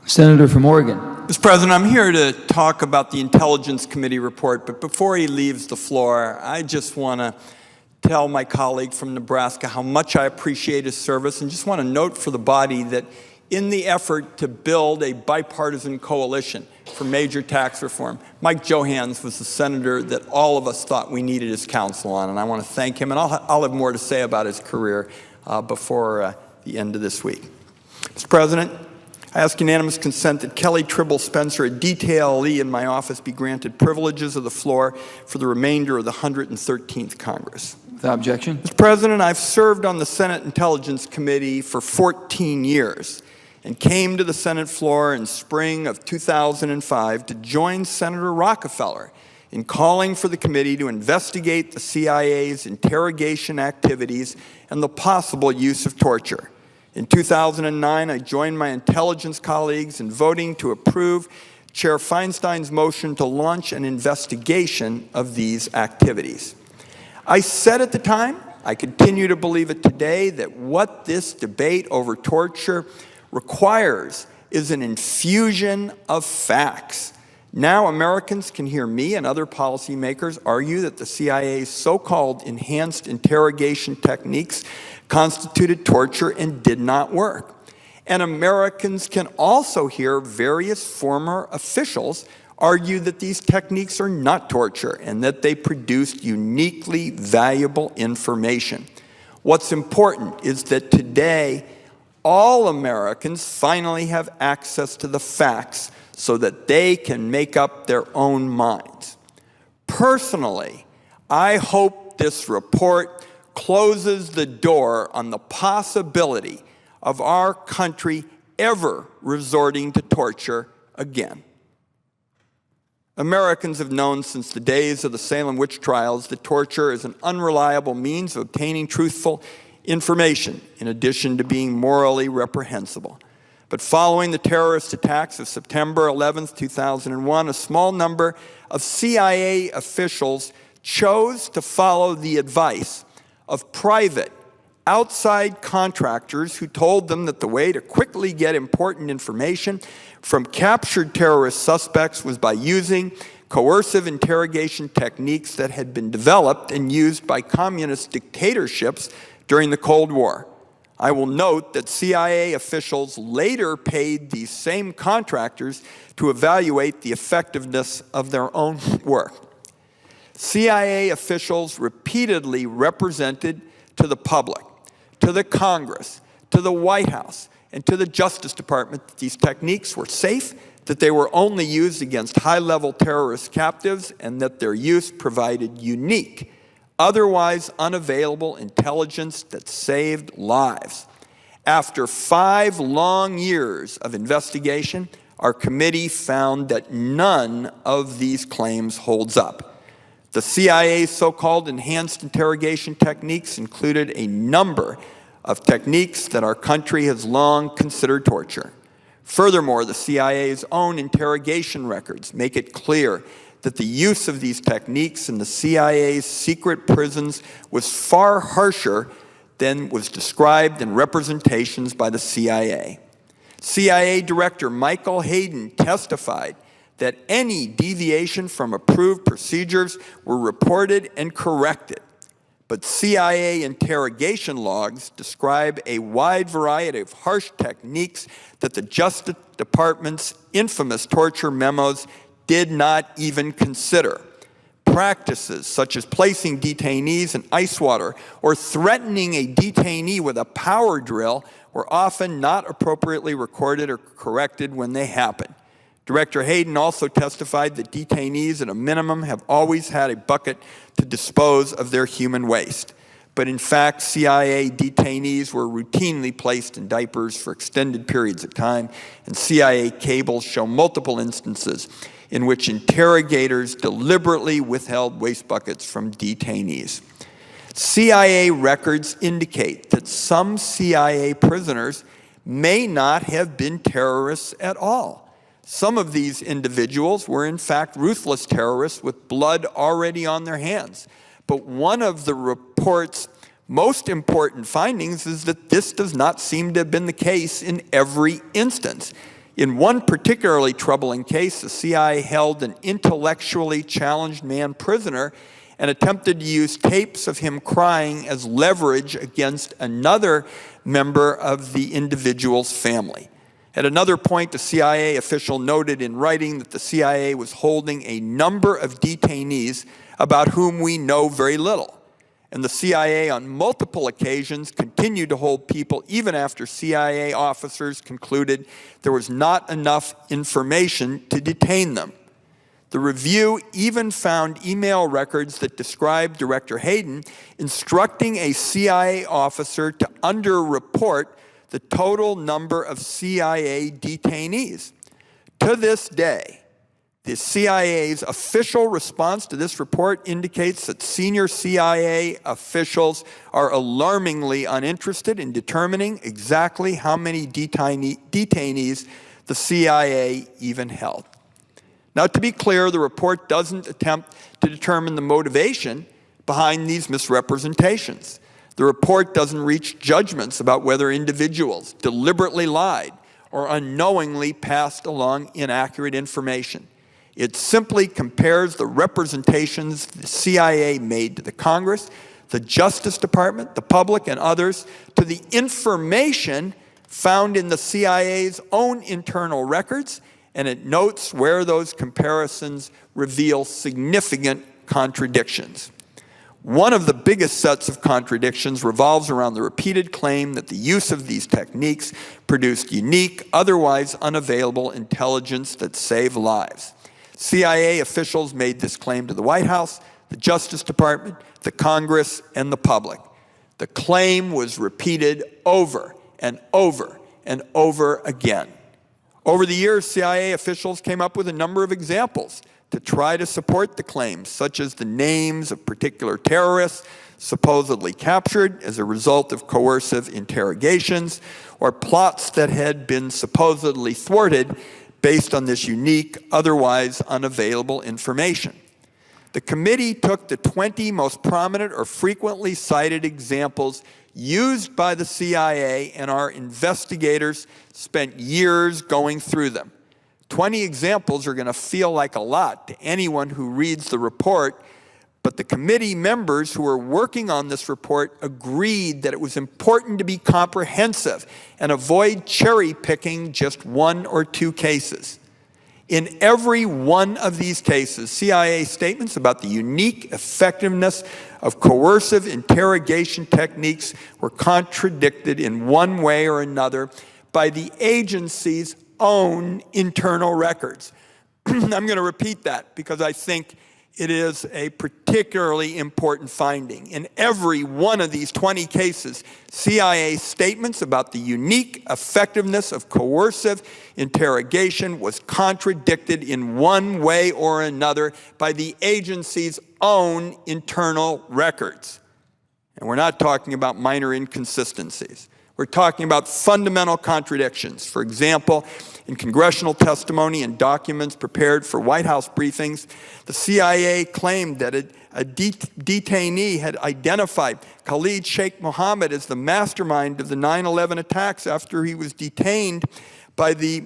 Senator from Oregon. Mr. President, I'm here to talk about the Intelligence Committee report, but before he leaves the floor, I just want to tell my colleague from Nebraska how much I appreciate his service, and just want to note for the body that in the effort to build a bipartisan coalition for major tax reform, Mike Johans was the senator that all of us thought we needed his counsel on, and I want to thank him, and I'll have more to say about his career before the end of this week. Mr. President, I ask unanimous consent that Kelly Tribble Spencer, a DTLE in my office, be granted privileges of the floor for the remainder of the 113th Congress. Without objection. Mr. President, I've served on the Senate Intelligence Committee for 14 years and came to the Senate floor in spring of 2005 to join Senator Rockefeller in calling for the committee to investigate the CIA's interrogation activities and the possible use of torture. In 2009, I joined my intelligence colleagues in voting to approve Chair Feinstein's motion to launch an investigation of these activities. I said at the time, I continue to believe it today, that what this debate over torture requires is an infusion of facts. Now Americans can hear me and other policymakers argue that the CIA's so-called enhanced interrogation techniques constituted torture and did not work. And Americans can also hear various former officials argue that these techniques are not torture and that they produced uniquely valuable information. What's important is that today, all Americans finally have access to the facts so that they can make up their own minds. Personally, I hope this report closes the door on the possibility of our country ever resorting to torture again. Americans have known since the days of the Salem witch trials that torture is an unreliable means of obtaining truthful information, in addition to being morally reprehensible. But following the terrorist attacks of September 11, 2001, a small number of CIA officials chose to follow the advice of private, outside contractors who told them that the way to quickly get important information from captured terrorist suspects was by using coercive interrogation techniques that had been developed and used by communist dictatorships during the Cold War. I will note that CIA officials later paid these same contractors to evaluate the effectiveness of their own work. CIA officials repeatedly represented to the public, to the Congress, to the White House, and to the Justice Department that these techniques were safe, that they were only used against high-level terrorist captives, and that their use provided unique, otherwise unavailable intelligence that saved lives. After 5 long years of investigation, our committee found that none of these claims holds up. The CIA's so-called enhanced interrogation techniques included a number of techniques that our country has long considered torture. Furthermore, the CIA's own interrogation records make it clear that the use of these techniques in the CIA's secret prisons was far harsher than was described in representations by the CIA. CIA Director Michael Hayden testified that any deviation from approved procedures were reported and corrected. But CIA interrogation logs describe a wide variety of harsh techniques that the Justice Department's infamous torture memos did not even consider. Practices such as placing detainees in ice water or threatening a detainee with a power drill were often not appropriately recorded or corrected when they happened. Director Hayden also testified that detainees at a minimum have always had a bucket to dispose of their human waste. But in fact, CIA detainees were routinely placed in diapers for extended periods of time, and CIA cables show multiple instances in which interrogators deliberately withheld waste buckets from detainees. CIA records indicate that some CIA prisoners may not have been terrorists at all. Some of these individuals were in fact ruthless terrorists with blood already on their hands. But one of the report's most important findings is that this does not seem to have been the case in every instance. In one particularly troubling case, the CIA held an intellectually challenged man prisoner and attempted to use tapes of him crying as leverage against another member of the individual's family. At another point, the CIA official noted in writing that the CIA was holding a number of detainees about whom we know very little. And the CIA on multiple occasions continued to hold people even after CIA officers concluded there was not enough information to detain them. The review even found email records that described Director Hayden instructing a CIA officer to underreport the total number of CIA detainees. To this day, the CIA's official response to this report indicates that senior CIA officials are alarmingly uninterested in determining exactly how many detainees the CIA even held. Now, to be clear, the report doesn't attempt to determine the motivation behind these misrepresentations. The report doesn't reach judgments about whether individuals deliberately lied or unknowingly passed along inaccurate information. It simply compares the representations the CIA made to the Congress, the Justice Department, the public, and others to the information found in the CIA's own internal records, and it notes where those comparisons reveal significant contradictions. One of the biggest sets of contradictions revolves around the repeated claim that the use of these techniques produced unique, otherwise unavailable intelligence that saved lives. CIA officials made this claim to the White House, the Justice Department, the Congress, and the public. The claim was repeated over and over and over again. Over the years, CIA officials came up with a number of examples to try to support the claims, such as the names of particular terrorists supposedly captured as a result of coercive interrogations, or plots that had been supposedly thwarted based on this unique, otherwise unavailable information. The committee took the 20 most prominent or frequently cited examples used by the CIA, and our investigators spent years going through them. 20 examples are going to feel like a lot to anyone who reads the report, but the committee members who were working on this report agreed that it was important to be comprehensive and avoid cherry-picking just one or two cases. In every one of these cases, CIA statements about the unique effectiveness of coercive interrogation techniques were contradicted in one way or another by the agency's own internal records. I'm going to repeat that because I think it is a particularly important finding. In every one of these 20 cases, CIA statements about the unique effectiveness of coercive interrogation was contradicted in one way or another by the agency's own internal records. And we're not talking about minor inconsistencies. We're talking about fundamental contradictions. For example, in congressional testimony and documents prepared for White House briefings, the CIA claimed that a detainee had identified Khalid Sheikh Mohammed as the mastermind of the 9/11 attacks after he was detained by the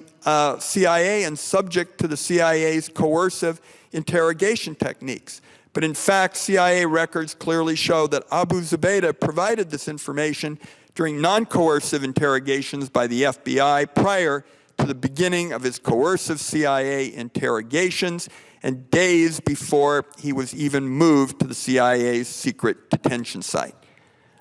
CIA and subject to the CIA's coercive interrogation techniques. But in fact, CIA records clearly show that Abu Zubaydah provided this information during non-coercive interrogations by the FBI prior to the beginning of his coercive CIA interrogations and days before he was even moved to the CIA's secret detention site.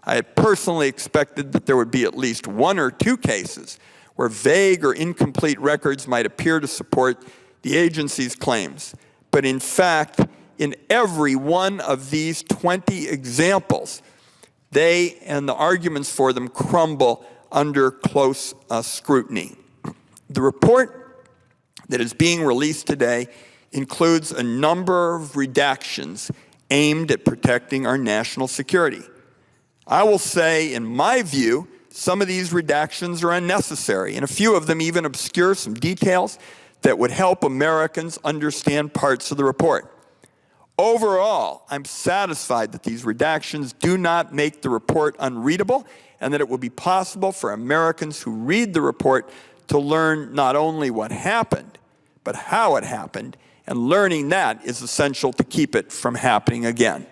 I had personally expected that there would be at least one or two cases where vague or incomplete records might appear to support the agency's claims. But in fact, in every one of these 20 examples, they and the arguments for them crumble under close scrutiny. The report that is being released today includes a number of redactions aimed at protecting our national security. I will say, in my view, some of these redactions are unnecessary, and a few of them even obscure some details that would help Americans understand parts of the report. Overall, I'm satisfied that these redactions do not make the report unreadable and that it will be possible for Americans who read the report to learn not only what happened, but how it happened, and learning that is essential to keep it from happening again.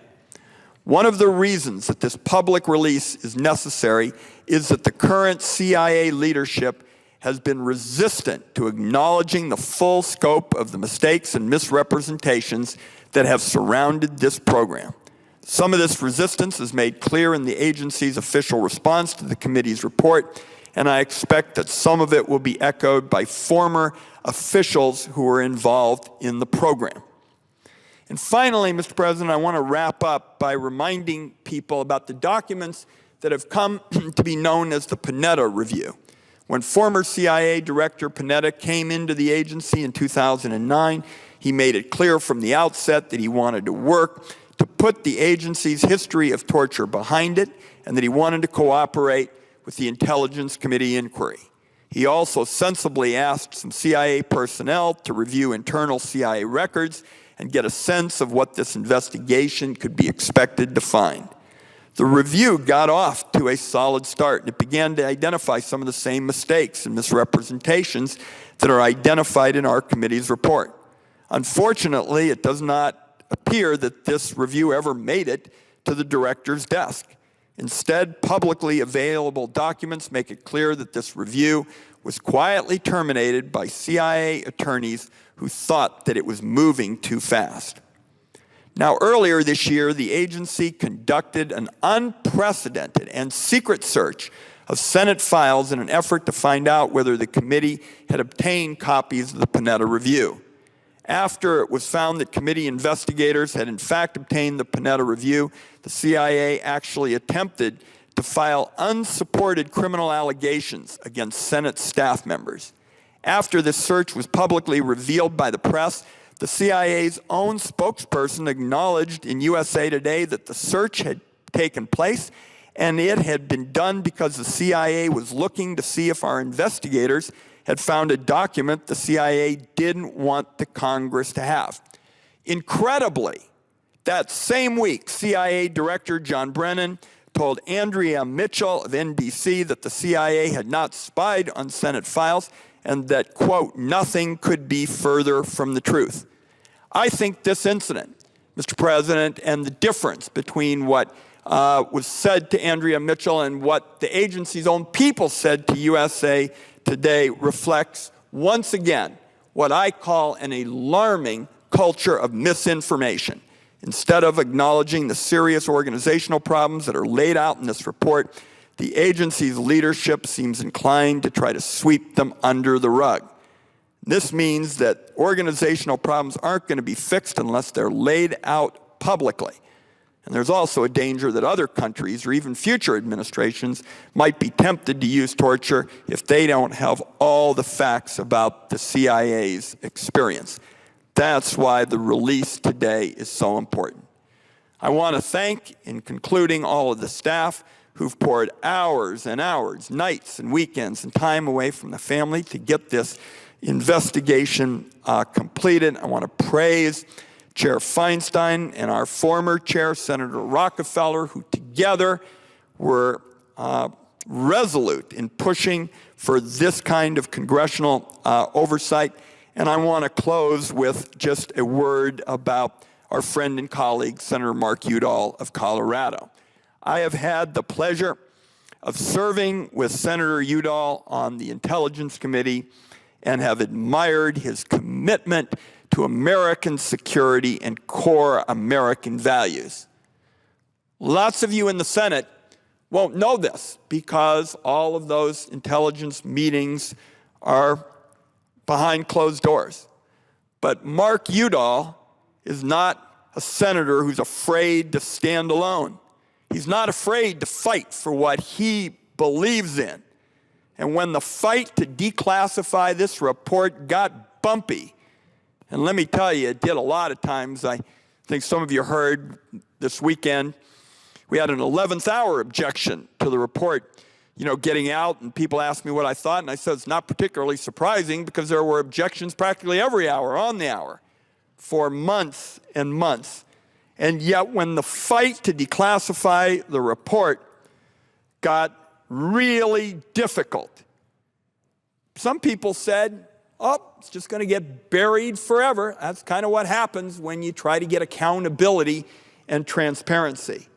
One of the reasons that this public release is necessary is that the current CIA leadership has been resistant to acknowledging the full scope of the mistakes and misrepresentations that have surrounded this program. Some of this resistance is made clear in the agency's official response to the committee's report, and I expect that some of it will be echoed by former officials who were involved in the program. And finally, Mr. President, I want to wrap up by reminding people about the documents that have come to be known as the Panetta Review. When former CIA Director Panetta came into the agency in 2009, he made it clear from the outset that he wanted to work to put the agency's history of torture behind it, and that he wanted to cooperate with the Intelligence Committee inquiry. He also sensibly asked some CIA personnel to review internal CIA records and get a sense of what this investigation could be expected to find. The review got off to a solid start, and it began to identify some of the same mistakes and misrepresentations that are identified in our committee's report. Unfortunately, it does not appear that this review ever made it to the director's desk. Instead, publicly available documents make it clear that this review was quietly terminated by CIA attorneys who thought that it was moving too fast. Now, earlier this year, the agency conducted an unprecedented and secret search of Senate files in an effort to find out whether the committee had obtained copies of the Panetta Review. After it was found that committee investigators had in fact obtained the Panetta Review, the CIA actually attempted to file unsupported criminal allegations against Senate staff members. After this search was publicly revealed by the press, the CIA's own spokesperson acknowledged in USA Today that the search had taken place and it had been done because the CIA was looking to see if our investigators had found a document the CIA didn't want the Congress to have. Incredibly, that same week, CIA Director John Brennan told Andrea Mitchell of NBC that the CIA had not spied on Senate files and that, quote, nothing could be further from the truth. I think this incident, Mr. President, and the difference between what was said to Andrea Mitchell and what the agency's own people said to USA Today reflects, once again, what I call an alarming culture of misinformation. Instead of acknowledging the serious organizational problems that are laid out in this report, the agency's leadership seems inclined to try to sweep them under the rug. This means that organizational problems aren't going to be fixed unless they're laid out publicly. And there's also a danger that other countries or even future administrations might be tempted to use torture if they don't have all the facts about the CIA's experience. That's why the release today is so important. I want to thank, in concluding, all of the staff who've poured hours and hours, nights and weekends and time away from the family to get this investigation completed. I want to praise Chair Feinstein and our former chair, Senator Rockefeller, who together were resolute in pushing for this kind of congressional oversight. And I want to close with just a word about our friend and colleague, Senator Mark Udall of Colorado. I have had the pleasure of serving with Senator Udall on the Intelligence Committee and have admired his commitment to American security and core American values. Lots of you in the Senate won't know this because all of those intelligence meetings are behind closed doors. But Mark Udall is not a senator who's afraid to stand alone. He's not afraid to fight for what he believes in. And when the fight to declassify this report got bumpy, and let me tell you, it did a lot of times. I think some of you heard this weekend, we had an 11th hour objection to the report, getting out, and people asked me what I thought, and I said it's not particularly surprising because there were objections practically every hour on the hour for months and months. And yet when the fight to declassify the report got really difficult, some people said, oh, it's just going to get buried forever. That's kind of what happens when you try to get accountability and transparency.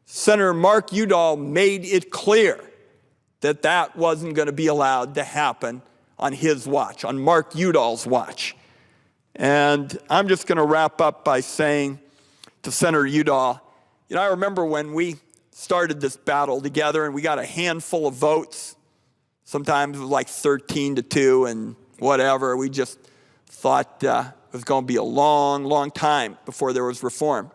Senator Mark Udall made it clear that that wasn't going to be allowed to happen on his watch, on Mark Udall's watch. And I'm just going to wrap up by saying to Senator Udall, I remember when we started this battle together and we got a handful of votes. Sometimes it was like 13-2 and whatever. We just thought it was going to be a long, long time before there was reform.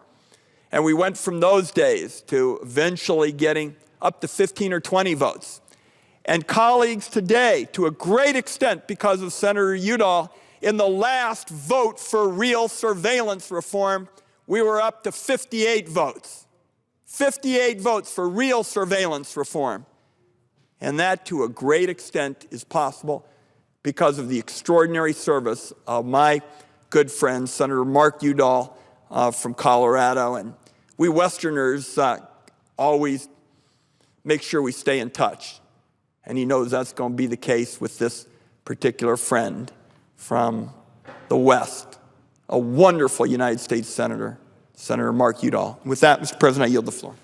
And we went from those days to eventually getting up to 15 or 20 votes. And colleagues today, to a great extent because of Senator Udall, in the last vote for real surveillance reform, we were up to 58 votes. 58 votes for real surveillance reform. And that, to a great extent, is possible because of the extraordinary service of my good friend, Senator Mark Udall from Colorado. And we Westerners always make sure we stay in touch. And he knows that's going to be the case with this particular friend from the West, a wonderful United States Senator, Senator Mark Udall. With that, Mr. President, I yield the floor.